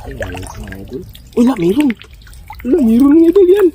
Ay, mga idol. Wala, meron. Wala, meron mga idol yan.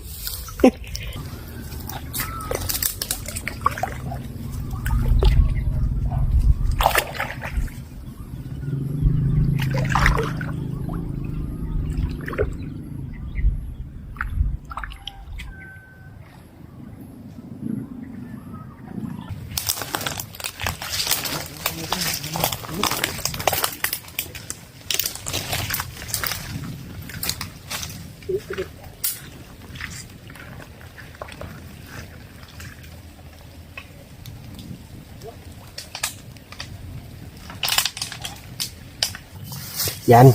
Yan.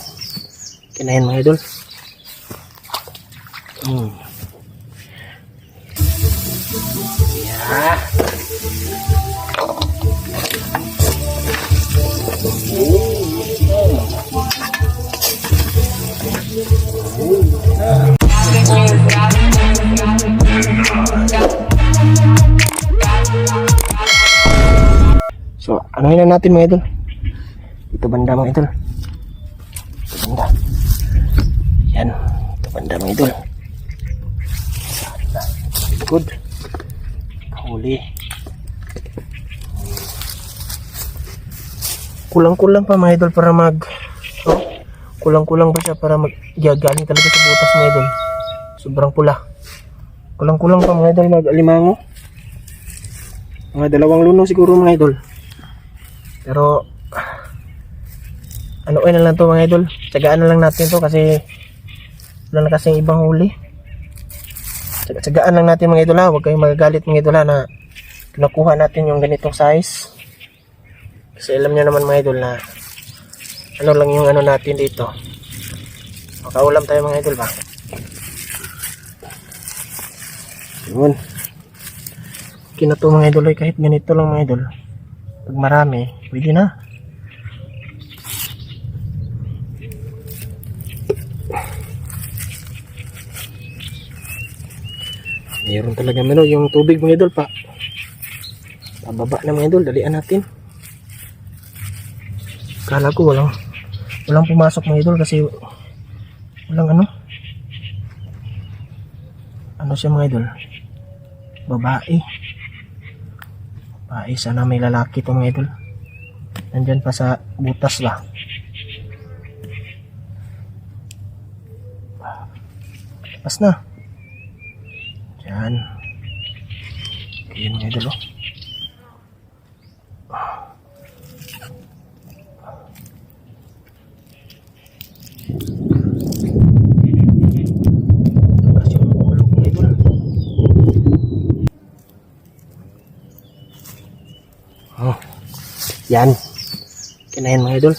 Kinain mga idol. Yeah. So, anuhin na natin mga idol. Ito banda mga idol. Ito banda. Yan. Ito banda mga idol. Good. Huli. Kulang-kulang pa mga idol para mag kulang-kulang pa siya para galing talaga sa butas mga idol. Sobrang pula. Kulang-kulang pa mga idol mag alimango. Mga 2 luno siguro mga idol. Pero ano na lang to mga idol. Tsagaan na lang natin to kasi wala na kasing ibang huli. Tsagaan lang natin mga idol ha. Huwag kayong magagalit mga idol ha na kinukuha natin yung ganitong size. Kasi alam nyo naman mga idol na ano lang yung ano natin dito. Makaulam tayo mga idol ba. Yun. Kinato mga idol ay kahit ganito lang mga idol. Pag marami, pwede na. Mayroon talaga meron yung tubig mga idol pa. Pababa na mga idol, dalian natin. Kala ko walang pumasok mga idol kasi walang ano siya mga idol, babae, sana may lalaki to mga idol. Nandyan pa sa butas ba. Pas na yan. Ayan mga idol oh. Yan. Kinain mga idol.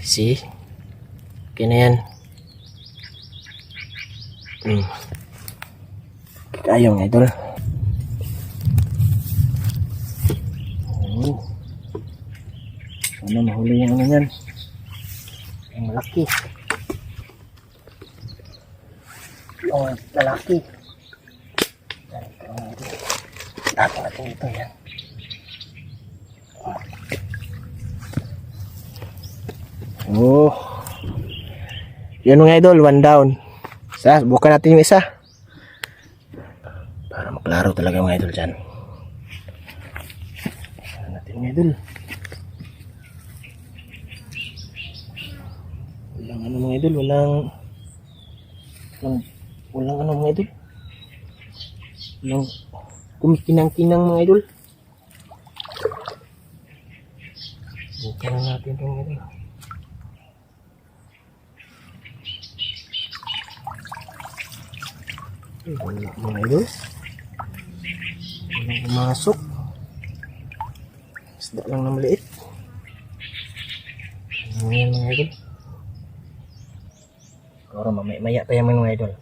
See? Kinain. Kaya mga idol. Sana mahuli yung ano yan. Yung malaki. Yung lalaki. Tato natin ito yan. Oh. Yan mga idol, 1 down. Bukan natin yung isa. Para maklaro talaga mga idol dyan. Bukan natin mga idol. Walang ano mga idol, walang ano mga idol. Walang kumikinang-kinang mga idol. Bukan na natin ito mga idol. Wala mga idol. Walang pumasok. Isda lang na maliit. Ayan mga idol. Siguro mamaya pa yan mga idol.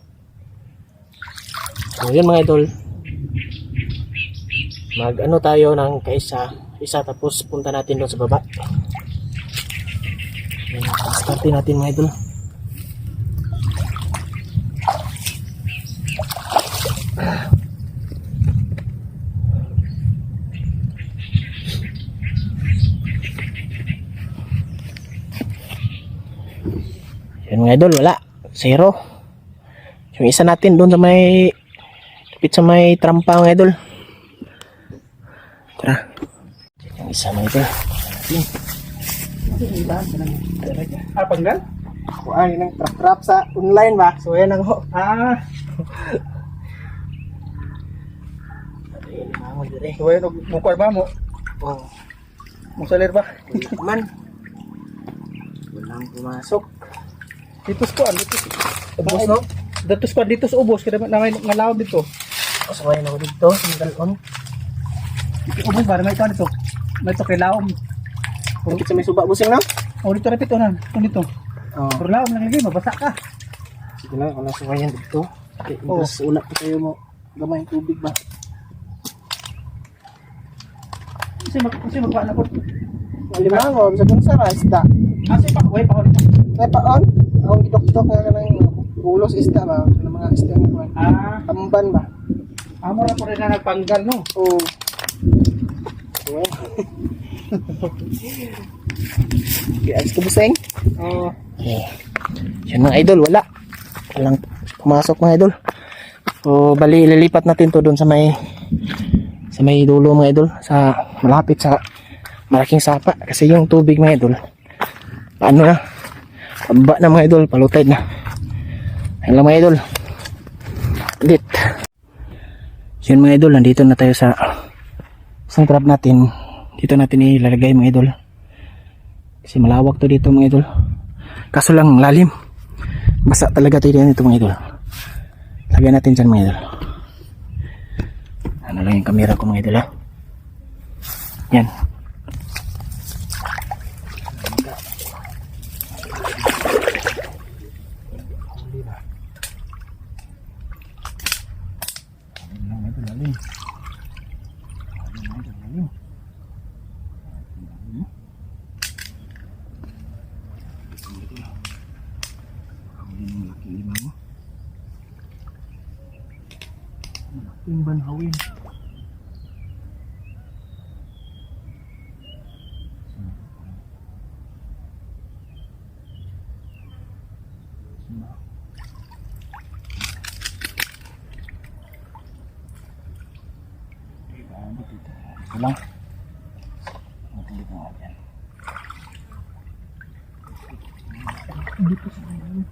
So yun mga idol. Mag ano tayo ng isa tapos punta natin doon sa baba. Start natin mga idol. Yun mga idol, wala. Zero. Yung isa natin doon sa may kapit sa may trampa mga idol. Tara. Yung isa mga idol. Panggal? Kuhaan yun ang trap-trap sa online ba? So yan ang ho. So ayun, mukha ba mo? Oh. Musalir ba? Man. Walang pumasok. Dito squad, dito. Ubos no? Dito squad, dito sa ubos. Kaya na ngalawad dito. Kasawayan ako dito. Sandalon. Ubos ba? May ito dito. May ito kay laom. Bakit sa may suba busing na? O dito repit o nan. Ito dito. Oh. Pero laom naglagay, mabasa ka. Sige lang, wala sawayan dito. Okay, Oh. mas una pa kayo mo. Gamay yung tubig ba? Kasi magpaan ako. Malimangon, sa kung sa isda. Kasi pakuhay pa ako dito. May paon? Akong gidok-dok nga ka ng ulos isda ba? Ng mga isda nga ba? Tamban ba? Amo na po rin na nagpanggal, no? Oo. Well. Okay, ayos ko buseng? Oo. Okay. Yan mga idol, wala. Walang pumasok mga idol. So, bali, ililipat natin to doon sa may dulo mga idol. Sa malapit sa malaking sapa. Kasi yung tubig mga idol, paano na? Pababa na mga idol, palutay na. Ayan lang mga idol. Ulit. Yun mga idol, nandito na tayo sa isang trap natin. Dito natin ilalagay mga idol. Kasi malawak to dito mga idol. Kaso lang lalim. Basa talaga tayo dito mga idol. Lagyan natin dyan mga idol. Ano lang yung camera ko mga idol ha. Yan. Yung banhawin. Ito lang. Dito nga dyan. Dito sa mga.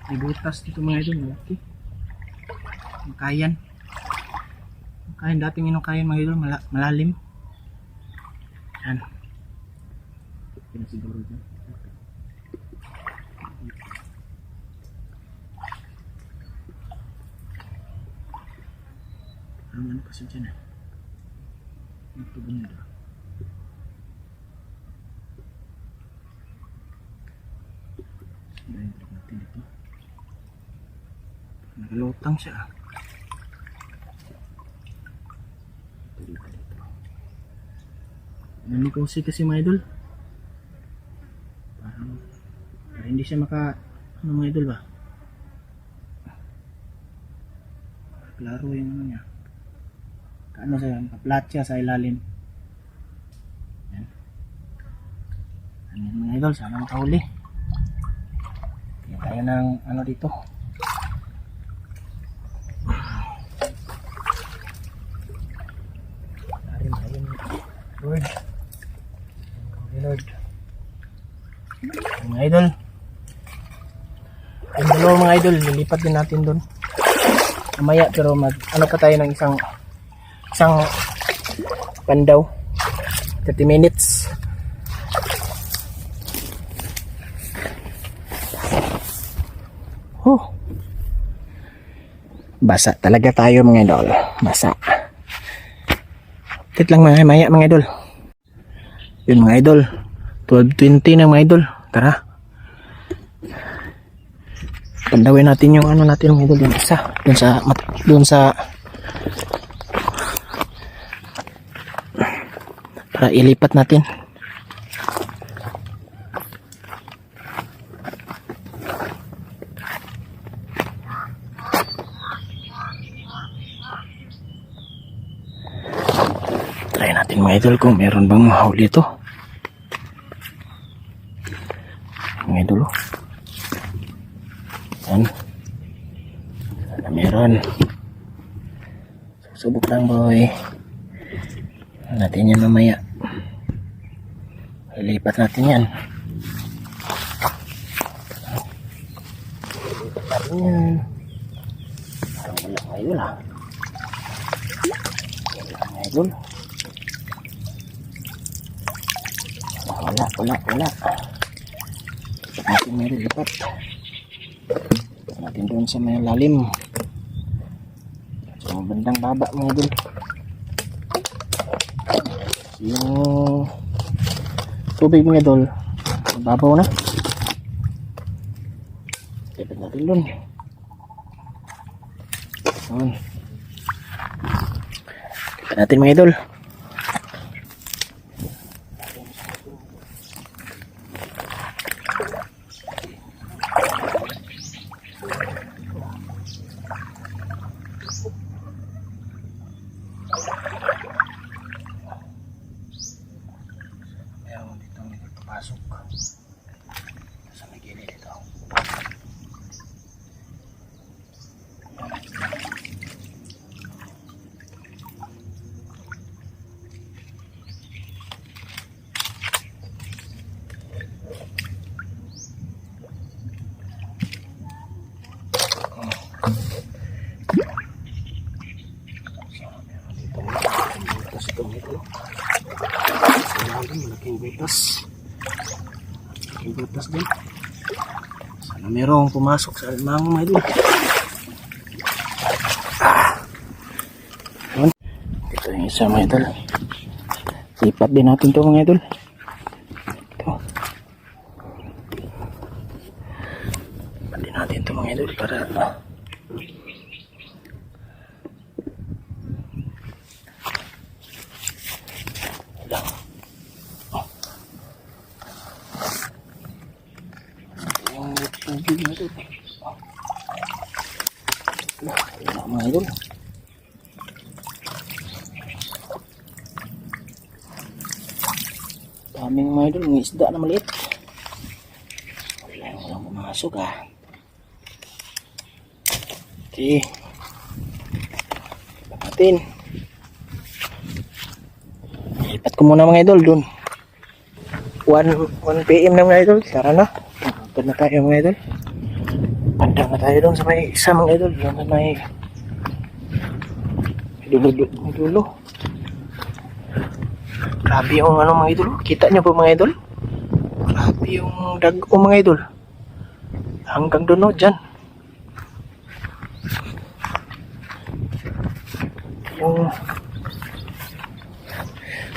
May butas dito mga idol, malaki. Makayan. Makayan, dating inukayan mga idol, malalim. Yan. Pinasiguro dyan. Ano kasi dyan eh. Ito bunda. Dahil natin ito. Nakalutang siya. Dito. Ano kasi mga idol? Parang hindi siya ano mga idol ba? Klaro yung ano niya. Ano siya? Kaplat siya sa ilalim. Yan. Ano mga idol? Sana makahuli. Kaya tayo ng ano dito. Lord. Lord. Mga idol. Yung dalawa mga idol, lilipat din natin doon. Mamaya pero ano pa tayo ng isang pandaw. 30 minutes. Basa talaga tayo mga idol. Basa. Tit lang maya mga idol. Yun mga idol. 12:20 na mga idol. Tara. Pandawin natin yung ano natin mga idol. Yung isa. Doon sa para ilipat natin. Try natin mga idol kung meron bang mahuli ito. Mga idol. Yan. Sana meron. Subok lang boy. Natin yan mamaya. Ilipat natin yan. Ilipat natin yan. Parang wala mga idol ha. Wala mga idol. Wala. Lipat natin meron, lipat. Lipat natin doon sa may lalim. Sa bandang baba mga idol. Yung tubig mga idol, mababaw na. Lipat natin doon. Lipat natin mga idol. Pasok sa may gilid ito. Malaking butas. Butas din. Sana merong pumasok sa alimang mga idol. Ito yung isa mga idol. Lipat din natin ito mga idol. Ito. Lipat din natin ito mga idol para tubig mga idol. Mga idol. Daming mga idol, may isda na maliit. Walang pumasok ah. Okay. Lipat natin. Lipat ko muna mga idol dun. 1 PM na mga idol. Tara na. Punta na tayo mga idol. Pandang na tayo doon sa may isa mga idol. Doon sa may dulo. Grabe yung ano mga idol. Kita nyo po mga idol. Grabe yung dago mga idol. Hanggang doon o dyan. Yung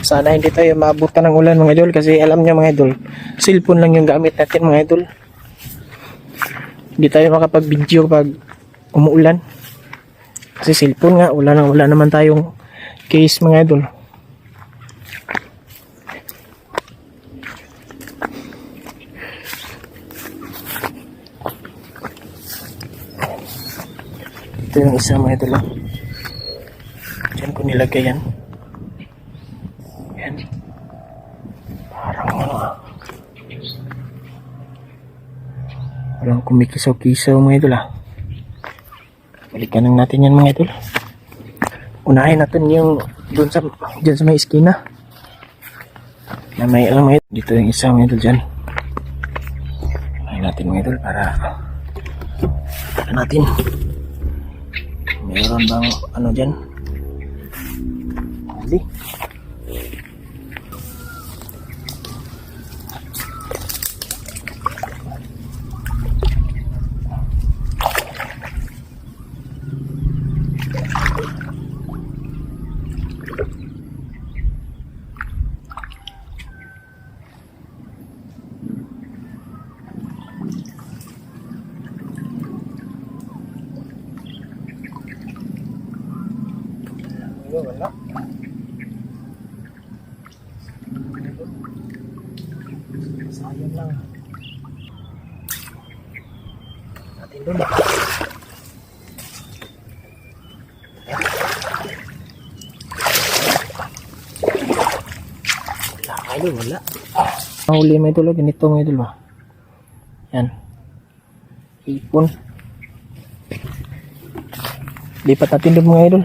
sana hindi tayo maabutan ng ulan mga idol. Kasi alam nyo mga idol, cellphone lang yung gamit natin mga idol. Hindi tayo makapag-video pag umuulan. Kasi cellphone nga, wala naman tayong case mga idol. Ito yung isa mga idol. Diyan ko nilagay yan. Yan. Parang ano ah. Parang kumikisaw-kisaw mga idol ah. Balikan lang natin yan mga idol. Unahin natin yung dyan sa may iskina. Na may alam mga idol. Dito yung isa mga idol dyan. Unahin natin mga idol para natin. Meron bang ano dyan? Huli. Wala. idol. Wala idol, wala. Mahuli mga idol, ganito mga idol ba? Yan. Ipon. Lipat natin doon mga idol.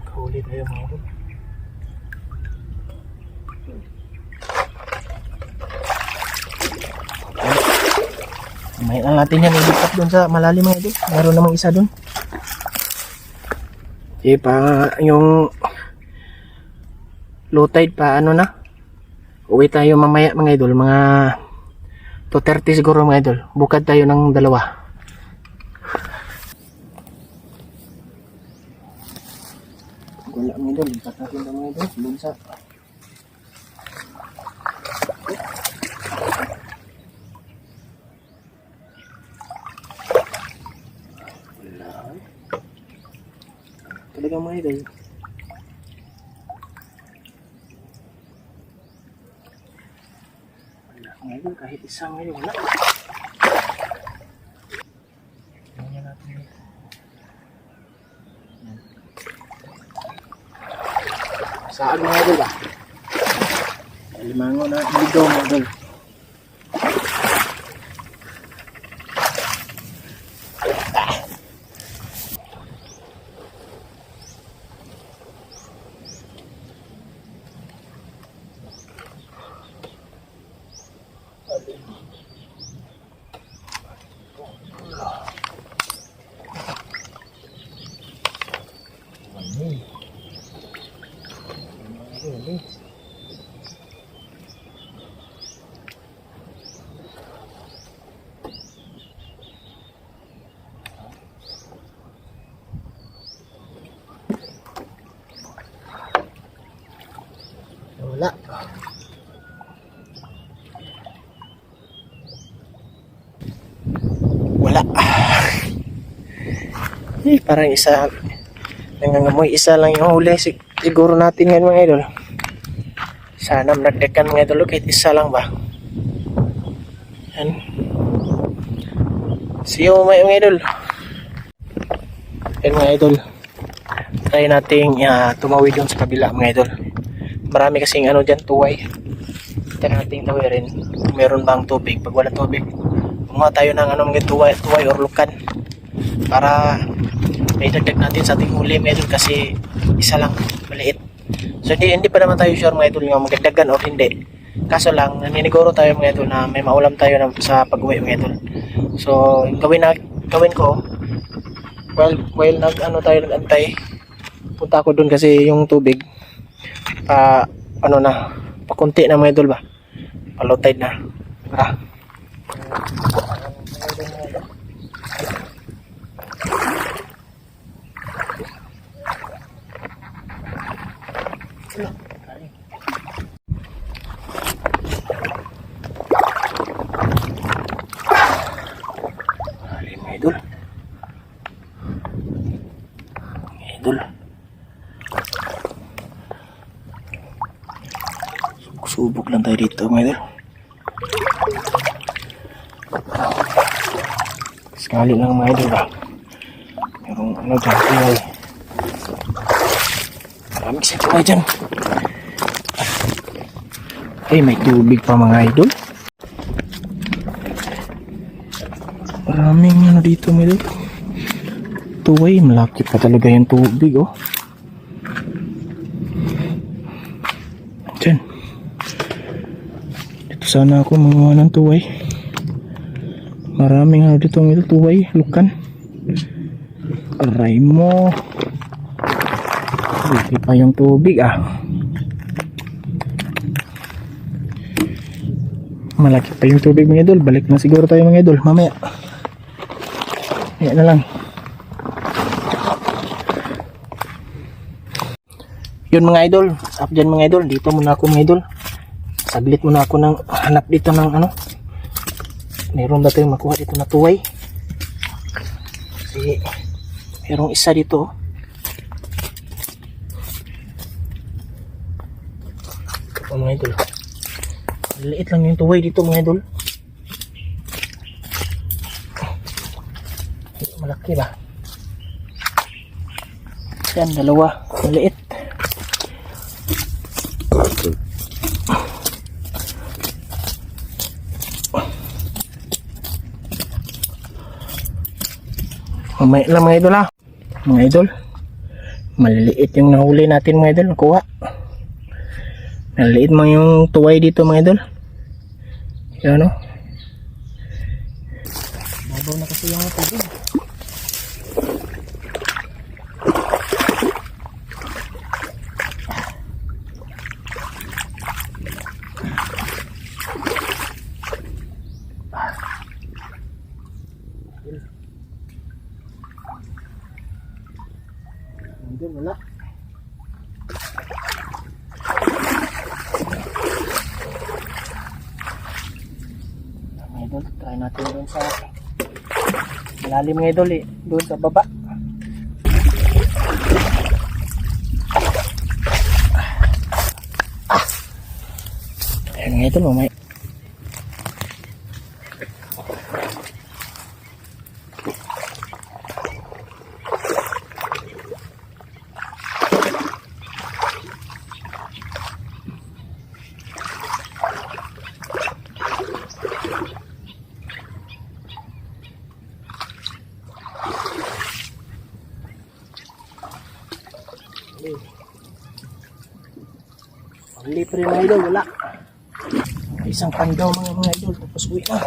Kahuli tayo mga idol. May lang natin yan ilipat doon sa malalim mga idol. Meron namang isa doon. Pa yung low tide pa ano na. Uwi tayo mamaya mga idol. Mga 2:30 siguro mga idol. Bukad tayo ng dalawa. Wala mga idol. Lipat natin ito mga idol. Doon sa talaga mga idol. Wala mga idol, kahit isang ngayon wala. Tingnan natin dito. Yan. Saan mga idol ba? Limango na dito mga idol. Wala. Wala. Parang isa nangangamoy, isa lang yung huli siguro natin ngayon mga idol. Sana managdagan mga idol kahit isa lang ba. Yan. See you mga idol. Yan mga idol. Try nating tumawid dun sa kabila mga idol. Marami kasing ano dyan, tuway. Ito nating tawirin kung meron bang tubig. Pag wala tubig, kumuha tayo ng mga tuway or lukan para may dagdag natin sa ating huli mga idol, kasi isa lang maliit. So hindi pa naman tayo sure mga idol nga magdagdagan or hindi. Kaso lang naniniguro tayo mga idol na may maulam tayo sa pag-uwi mga idol. So gawin ko while nag-antay, punta ako dun kasi yung tubig pakunti na mga idol ba, low tide na. Mga idol, subok lang tayo dito mga idol. Sekali lang mga idol ba, merong ano dyan, tuway. Maraming sa tuway dyan. Ay, may tubig pa mga idol. Maraming ano dito mga idol. Tuway, malaki pa talaga yung tubig oh. Dyan. Dito sana ako manguha ng tuway. Maraming ano dito ng tuway, lukan. Aray mo. Malaki pa yung tubig ah. Malaki pa yung tubig mga idol. Balik na siguro tayo mga idol mamaya. Yan na lang. Yun mga idol, up dyan mga idol, dito muna ako mga idol. Saglit muna ako ng hanap dito ng ano. Meron ba tayong makuha dito na tuway? Kasi merong isa dito. Oh, mga idol. Liit lang yung tuway dito mga idol. Malaki ba? Yan, dalawa. Maliit. Mamaya lang mga idol ha. Mga idol. Maliliit yung nahuli natin mga idol. Nakuha. Maliliit mga yung tuway dito mga idol. Yan o. Babaw na kasi yung tubig. Hindi, wala. Mga idol, try natin doon sa malalim mga idol eh. Doon sa baba. Ayan mga idol, mamaya. Huli pa rin mga idol, wala. Isang pandaw mga idol, tapos uwi na.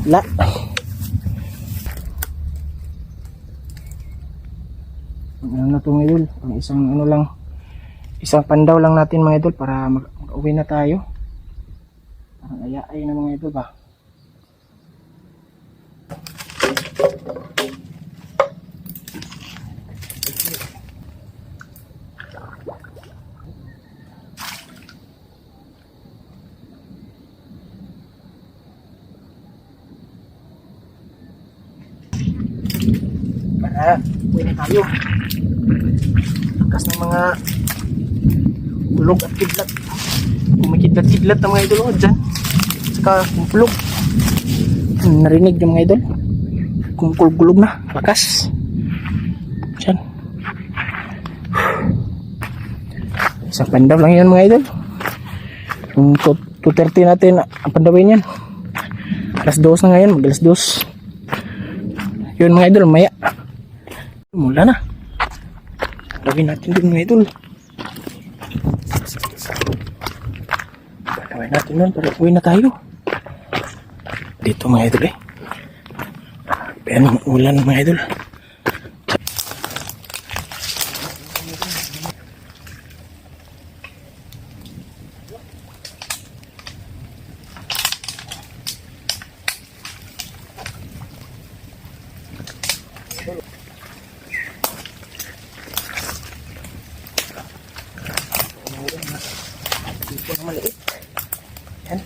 Wala. Ano na ito mga idol, ang isang ano lang, isang pandaw lang natin mga idol para mag-uwi na tayo. Parang ayaay na mga idol ba. Para uwi na tayo. Lakas ng mga ulog at kidlat. Kumikidlat-kidlat ang mga idol o dyan. Saka kumpulog. Narinig yung mga idol. Kumkulog na. Lakas. Dyan. Isang pandaw lang yan mga idol. Kung 2:30 natin ang pandawin yan. Alas 2 na ngayon. Mag alas 2. Yun mga idol, maya. Mula na. Gawin natin din mga idol. Gawin natin nun para uwi na tayo. Dito mga idol eh. Pero ang ulan mga idol. Dito na maliit. Yan.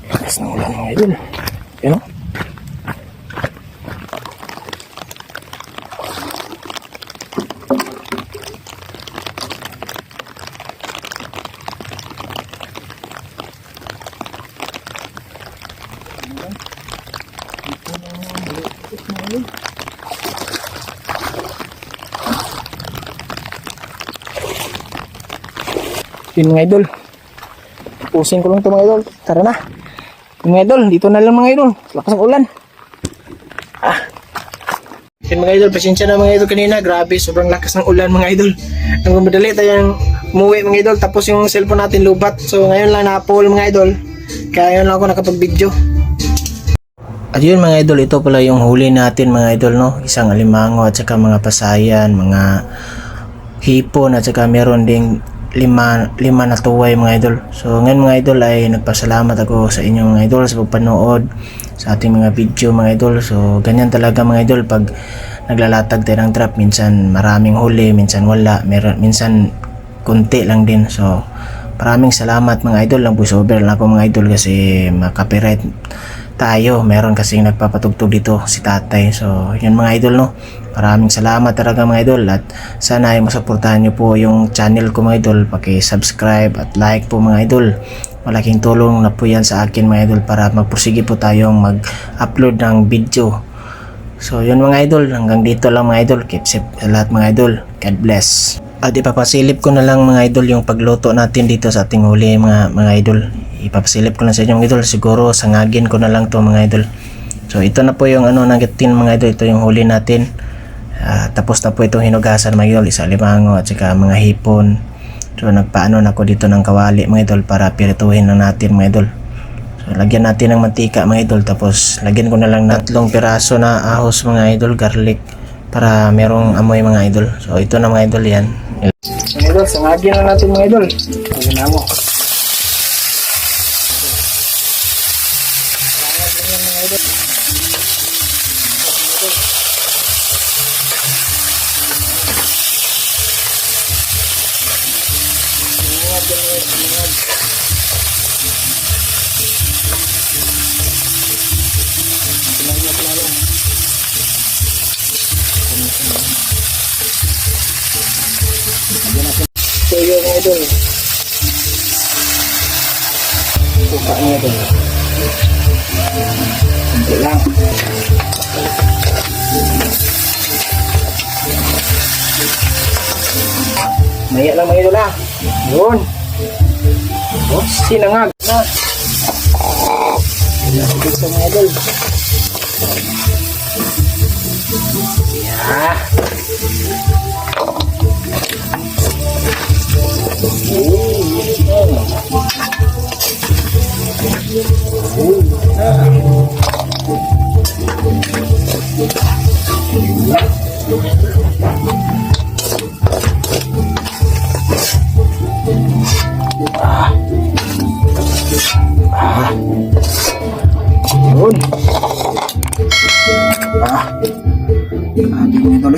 Lakas ng ulan mga idol. Yan o. Yun mga idol. Pusin ko lang ito mga idol. Tara na. Yun mga idol. Dito na lang mga idol. Lakas ng ulan. Yun mga idol. Pasensya na mga idol kanina. Grabe. Sobrang lakas ng ulan mga idol. Nang madali tayong umuwi mga idol. Tapos yung cellphone natin lubat. So ngayon lang na-pull mga idol. Kaya ngayon lang ako nakapag-video. At yun mga idol. Ito pala yung huli natin mga idol no. Isang alimango at saka mga pasayan. Mga hipon at saka meron ding lima na tuway mga idol. So ngayon mga idol ay nagpasalamat ako sa inyo mga idol sa pagpanood sa ating mga video mga idol. So ganyan talaga mga idol pag naglalatag tayo ng trap, minsan maraming huli, minsan wala, minsan kunti lang din. So maraming salamat mga idol. Lang voiceover lang ako mga idol kasi makapiright tayo. Meron kasing nagpapatugtog dito si tatay. So yun mga idol no. Maraming salamat talaga mga idol at sana ay masuportahan nyo po yung channel ko mga idol. Paki-subscribe at like po mga idol. Malaking tulong na po yan sa akin mga idol para magpursige po tayong mag-upload ng video. So yun mga idol, hanggang dito lang mga idol. Keep safe sa lahat mga idol. God bless. At ipapasilip ko na lang mga idol yung pagluto natin dito sa ating huli mga idol. Ipapasilip ko lang sa inyo mga idol. Siguro sangagin ko na lang to mga idol. So ito na po yung nagitin mga idol. Ito yung huli natin. Tapos na po itong hinugasan mga idol. Isa limango at saka mga hipon. So nagpaano na ako dito ng kawali mga idol para pirituhin na natin mga idol. So lagyan natin ng mantika mga idol. Tapos lagyan ko na lang 3 piraso na ahos mga idol, garlic, para merong amoy mga idol. So ito na mga idol yan. Mga idol, sangagin na natin mga idol. Lagyan na mo. So yun mga idol. Buka niya idol. Kunti lang. Maya lang mga idol ha. Yun. Oh, sinangag na. Sinangag sa mga idol. Yeah. Yun. Ating ito